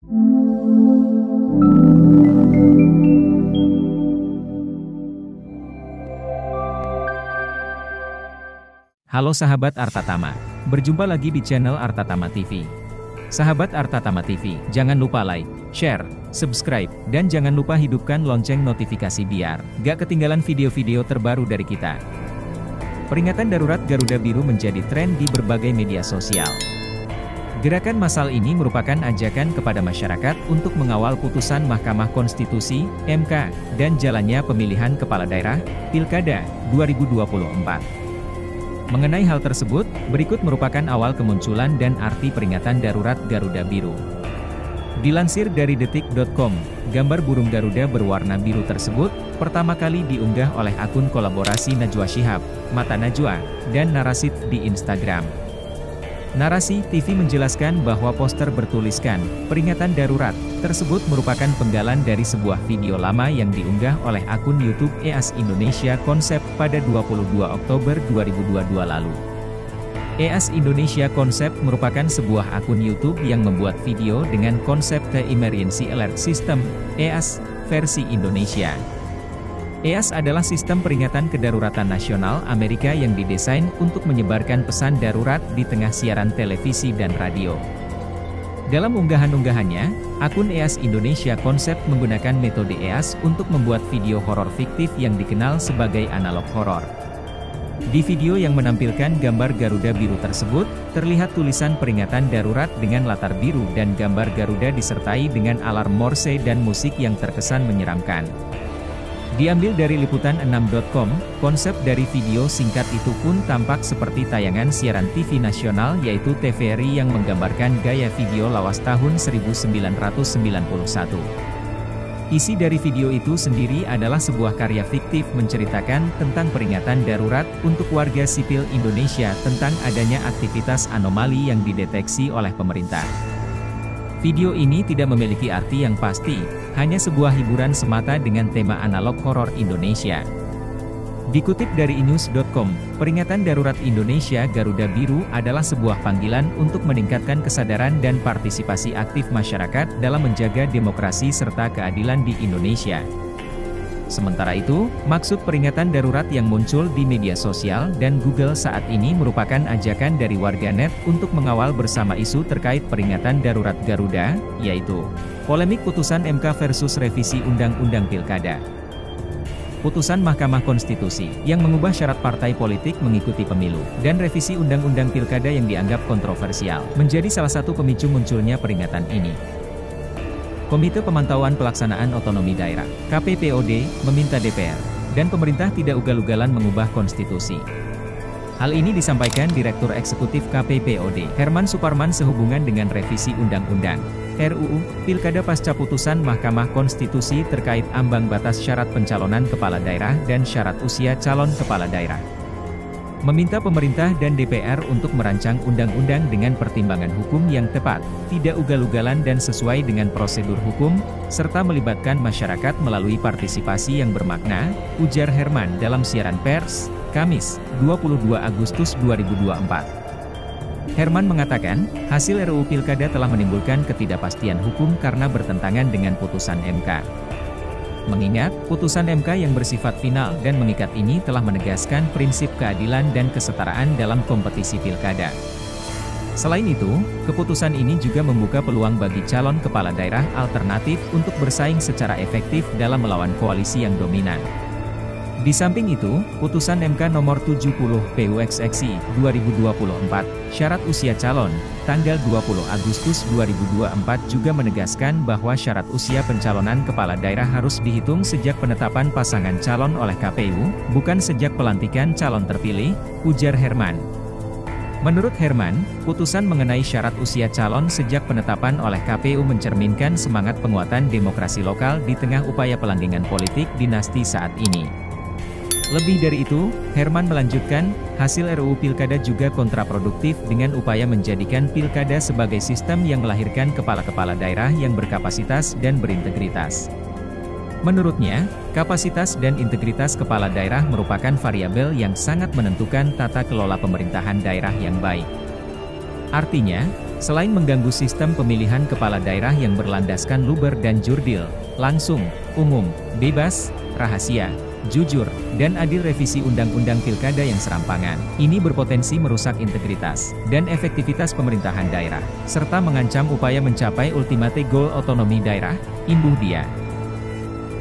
Halo sahabat Artatama, berjumpa lagi di channel Artatama TV. Sahabat Artatama TV, jangan lupa like, share, subscribe, dan jangan lupa hidupkan lonceng notifikasi biar gak ketinggalan video-video terbaru dari kita. Peringatan darurat Garuda Biru menjadi tren di berbagai media sosial. Gerakan massal ini merupakan ajakan kepada masyarakat untuk mengawal putusan Mahkamah Konstitusi, MK, dan jalannya pemilihan kepala daerah, Pilkada, 2024. Mengenai hal tersebut, berikut merupakan awal kemunculan dan arti peringatan darurat Garuda Biru. Dilansir dari detik.com, gambar burung Garuda berwarna biru tersebut, pertama kali diunggah oleh akun kolaborasi Najwa Shihab, Mata Najwa, dan Narasit di Instagram. Narasi TV menjelaskan bahwa poster bertuliskan, peringatan darurat, tersebut merupakan penggalan dari sebuah video lama yang diunggah oleh akun YouTube EAS Indonesia Konsep pada 22 Oktober 2022 lalu. EAS Indonesia Konsep merupakan sebuah akun YouTube yang membuat video dengan konsep The Emergency Alert System, EAS, versi Indonesia. EAS adalah sistem peringatan kedaruratan nasional Amerika yang didesain untuk menyebarkan pesan darurat di tengah siaran televisi dan radio. Dalam unggahan-unggahannya, akun EAS Indonesia Konsep menggunakan metode EAS untuk membuat video horor fiktif yang dikenal sebagai analog horor. Di video yang menampilkan gambar Garuda Biru tersebut, terlihat tulisan peringatan darurat dengan latar biru dan gambar Garuda disertai dengan alarm Morse dan musik yang terkesan menyeramkan. Diambil dari liputan6.com, konsep dari video singkat itu pun tampak seperti tayangan siaran TV nasional yaitu TVRI yang menggambarkan gaya video lawas tahun 1991. Isi dari video itu sendiri adalah sebuah karya fiktif menceritakan tentang peringatan darurat untuk warga sipil Indonesia tentang adanya aktivitas anomali yang dideteksi oleh pemerintah. Video ini tidak memiliki arti yang pasti, hanya sebuah hiburan semata dengan tema analog horor Indonesia. Dikutip dari inews.com, peringatan darurat Indonesia Garuda Biru adalah sebuah panggilan untuk meningkatkan kesadaran dan partisipasi aktif masyarakat dalam menjaga demokrasi serta keadilan di Indonesia. Sementara itu, maksud peringatan darurat yang muncul di media sosial dan Google saat ini merupakan ajakan dari warganet untuk mengawal bersama isu terkait peringatan darurat Garuda, yaitu polemik putusan MK versus revisi Undang-Undang Pilkada. Putusan Mahkamah Konstitusi yang mengubah syarat partai politik mengikuti pemilu, dan revisi Undang-Undang Pilkada yang dianggap kontroversial, menjadi salah satu pemicu munculnya peringatan ini. Komite Pemantauan Pelaksanaan Otonomi Daerah, KPPOD, meminta DPR dan pemerintah tidak ugal-ugalan mengubah konstitusi. Hal ini disampaikan Direktur Eksekutif KPPOD, Herman Suparman sehubungan dengan revisi Undang-Undang RUU Pilkada pasca putusan Mahkamah Konstitusi terkait ambang batas syarat pencalonan kepala daerah dan syarat usia calon kepala daerah. Meminta pemerintah dan DPR untuk merancang undang-undang dengan pertimbangan hukum yang tepat, tidak ugal-ugalan dan sesuai dengan prosedur hukum, serta melibatkan masyarakat melalui partisipasi yang bermakna, ujar Herman dalam siaran pers, Kamis, 22 Agustus 2024. Herman mengatakan, hasil RUU Pilkada telah menimbulkan ketidakpastian hukum karena bertentangan dengan putusan MK. Mengingat, putusan MK yang bersifat final dan mengikat ini telah menegaskan prinsip keadilan dan kesetaraan dalam kompetisi pilkada. Selain itu, keputusan ini juga membuka peluang bagi calon kepala daerah alternatif untuk bersaing secara efektif dalam melawan koalisi yang dominan. Di samping itu, putusan MK nomor 70 PUXXI 2024, syarat usia calon, tanggal 20 Agustus 2024 juga menegaskan bahwa syarat usia pencalonan kepala daerah harus dihitung sejak penetapan pasangan calon oleh KPU, bukan sejak pelantikan calon terpilih, ujar Herman. Menurut Herman, putusan mengenai syarat usia calon sejak penetapan oleh KPU mencerminkan semangat penguatan demokrasi lokal di tengah upaya pelanggengan politik dinasti saat ini. Lebih dari itu, Herman melanjutkan, hasil RUU Pilkada juga kontraproduktif dengan upaya menjadikan Pilkada sebagai sistem yang melahirkan kepala-kepala daerah yang berkapasitas dan berintegritas. Menurutnya, kapasitas dan integritas kepala daerah merupakan variabel yang sangat menentukan tata kelola pemerintahan daerah yang baik. Artinya, Selain mengganggu sistem pemilihan kepala daerah yang berlandaskan luber dan jurdil, langsung, umum, bebas, rahasia, jujur, dan adil, revisi Undang-Undang Pilkada yang serampangan ini berpotensi merusak integritas dan efektivitas pemerintahan daerah, serta mengancam upaya mencapai ultimate goal otonomi daerah, imbuh dia.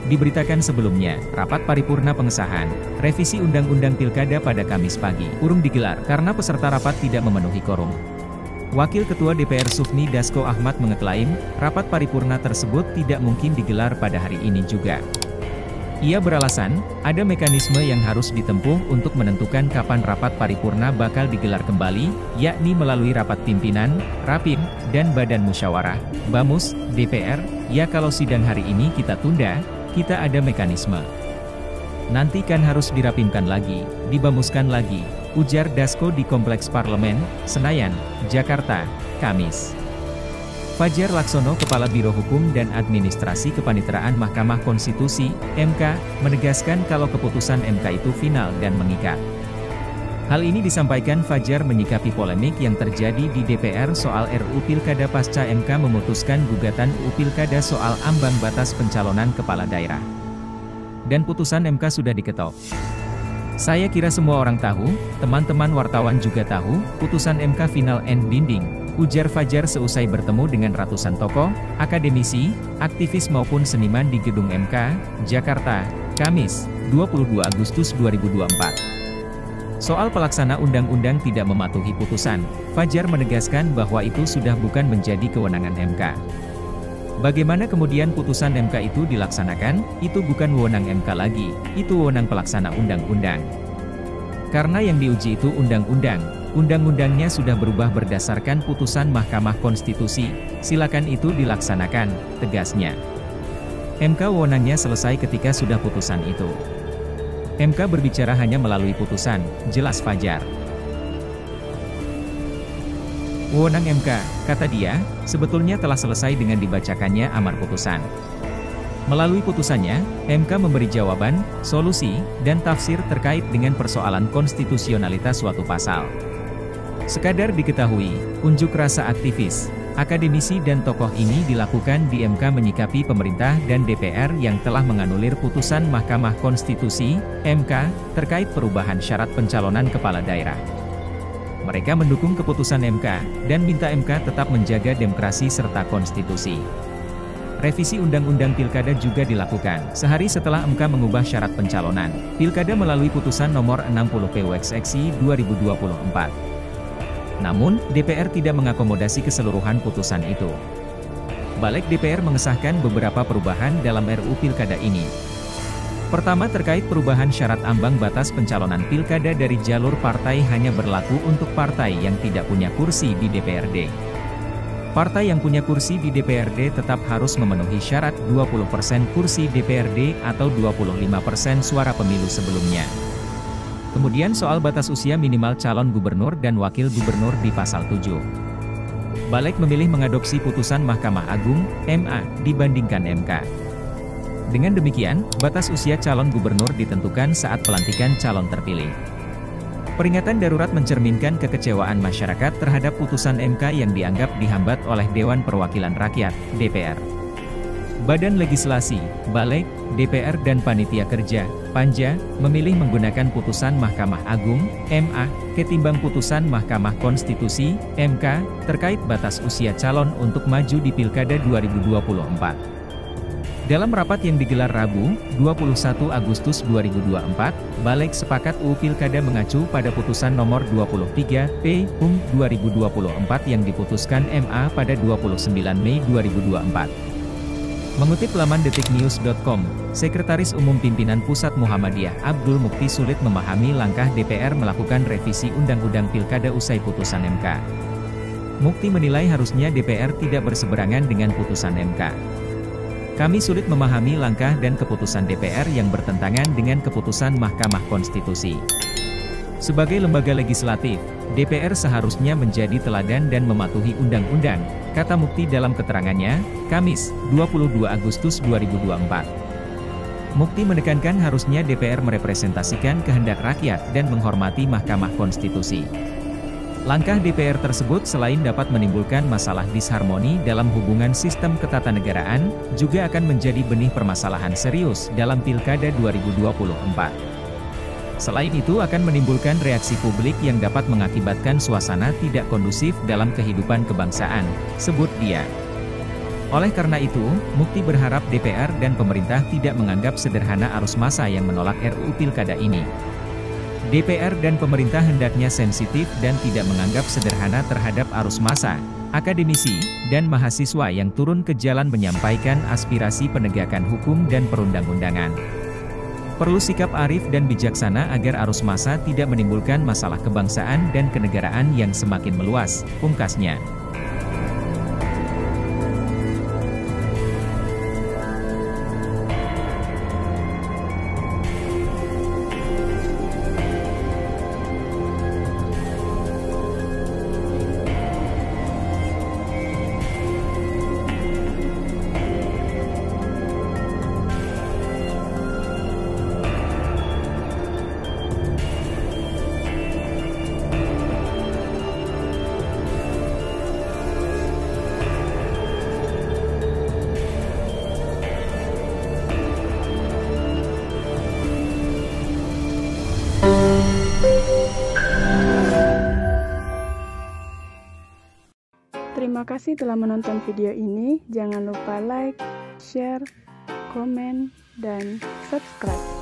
Diberitakan sebelumnya, rapat paripurna pengesahan revisi Undang-Undang Pilkada pada Kamis pagi urung digelar karena peserta rapat tidak memenuhi quorum. Wakil Ketua DPR Sufmi Dasko Ahmad mengeklaim, rapat paripurna tersebut tidak mungkin digelar pada hari ini juga. Ia beralasan, ada mekanisme yang harus ditempuh untuk menentukan kapan rapat paripurna bakal digelar kembali, yakni melalui rapat pimpinan, Rapim, dan Badan Musyawarah, Bamus, DPR. Ya kalau sidang hari ini kita tunda, kita ada mekanisme. Nanti kan harus dirapimkan lagi, dibamuskan lagi, ujar Dasko di Kompleks Parlemen, Senayan, Jakarta, Kamis. Fajar Laksono, Kepala Biro Hukum dan Administrasi Kepaniteraan Mahkamah Konstitusi, MK, menegaskan kalau keputusan MK itu final dan mengikat. Hal ini disampaikan Fajar menyikapi polemik yang terjadi di DPR soal RUU Pilkada pasca MK memutuskan gugatan UU Pilkada soal ambang batas pencalonan kepala daerah. Dan putusan MK sudah diketok. Saya kira semua orang tahu, teman-teman wartawan juga tahu, putusan MK final and binding, ujar Fajar seusai bertemu dengan ratusan tokoh, akademisi, aktivis maupun seniman di Gedung MK, Jakarta, Kamis, 22 Agustus 2024. Soal pelaksana undang-undang tidak mematuhi putusan, Fajar menegaskan bahwa itu sudah bukan menjadi kewenangan MK. Bagaimana kemudian putusan MK itu dilaksanakan, itu bukan wewenang MK lagi, itu wewenang pelaksana undang-undang. Karena yang diuji itu undang-undang, undang-undangnya sudah berubah berdasarkan putusan Mahkamah Konstitusi, silakan itu dilaksanakan, tegasnya. MK wewenangnya selesai ketika sudah putusan itu. MK berbicara hanya melalui putusan, jelas Fajar. Wewenang MK, kata dia, sebetulnya telah selesai dengan dibacakannya amar putusan. Melalui putusannya, MK memberi jawaban, solusi, dan tafsir terkait dengan persoalan konstitusionalitas suatu pasal. Sekadar diketahui, unjuk rasa aktivis, akademisi dan tokoh ini dilakukan di MK menyikapi pemerintah dan DPR yang telah menganulir putusan Mahkamah Konstitusi, MK, terkait perubahan syarat pencalonan kepala daerah. Mereka mendukung keputusan MK, dan minta MK tetap menjaga demokrasi serta konstitusi. Revisi Undang-Undang Pilkada juga dilakukan, sehari setelah MK mengubah syarat pencalonan Pilkada melalui putusan nomor 60 PWXXI 2024. Namun, DPR tidak mengakomodasi keseluruhan putusan itu. Balik DPR mengesahkan beberapa perubahan dalam RUU Pilkada ini. Pertama terkait perubahan syarat ambang batas pencalonan pilkada dari jalur partai hanya berlaku untuk partai yang tidak punya kursi di DPRD. Partai yang punya kursi di DPRD tetap harus memenuhi syarat 20% kursi DPRD atau 25% suara pemilu sebelumnya. Kemudian soal batas usia minimal calon gubernur dan wakil gubernur di pasal 7. Balik memilih mengadopsi putusan Mahkamah Agung, MA, dibandingkan MK. Dengan demikian, batas usia calon gubernur ditentukan saat pelantikan calon terpilih. Peringatan darurat mencerminkan kekecewaan masyarakat terhadap putusan MK yang dianggap dihambat oleh Dewan Perwakilan Rakyat, DPR. Badan Legislasi, Balik, DPR dan Panitia Kerja, Panja, memilih menggunakan putusan Mahkamah Agung, MA, ketimbang putusan Mahkamah Konstitusi, MK, terkait batas usia calon untuk maju di Pilkada 2024. Dalam rapat yang digelar Rabu, 21 Agustus 2024, Balik sepakat UU Pilkada mengacu pada putusan nomor 23 P.Um 2024 yang diputuskan MA pada 29 Mei 2024. Mengutip laman detiknews.com, Sekretaris Umum Pimpinan Pusat Muhammadiyah Abdul Mukti sulit memahami langkah DPR melakukan revisi Undang-Undang Pilkada usai putusan MK. Mukti menilai harusnya DPR tidak berseberangan dengan putusan MK. Kami sulit memahami langkah dan keputusan DPR yang bertentangan dengan keputusan Mahkamah Konstitusi. Sebagai lembaga legislatif, DPR seharusnya menjadi teladan dan mematuhi undang-undang, kata Mukti dalam keterangannya, Kamis, 22 Agustus 2024. Mukti menekankan harusnya DPR merepresentasikan kehendak rakyat dan menghormati Mahkamah Konstitusi. Langkah DPR tersebut selain dapat menimbulkan masalah disharmoni dalam hubungan sistem ketatanegaraan, juga akan menjadi benih permasalahan serius dalam Pilkada 2024. Selain itu akan menimbulkan reaksi publik yang dapat mengakibatkan suasana tidak kondusif dalam kehidupan kebangsaan, sebut dia. Oleh karena itu, Mukti berharap DPR dan pemerintah tidak menganggap sederhana arus massa yang menolak RUU Pilkada ini. DPR dan pemerintah hendaknya sensitif dan tidak menganggap sederhana terhadap arus massa, akademisi, dan mahasiswa yang turun ke jalan menyampaikan aspirasi penegakan hukum dan perundang-undangan. Perlu sikap arif dan bijaksana agar arus massa tidak menimbulkan masalah kebangsaan dan kenegaraan yang semakin meluas, pungkasnya. Terima kasih telah menonton video ini. Jangan lupa like, share, komen, dan subscribe.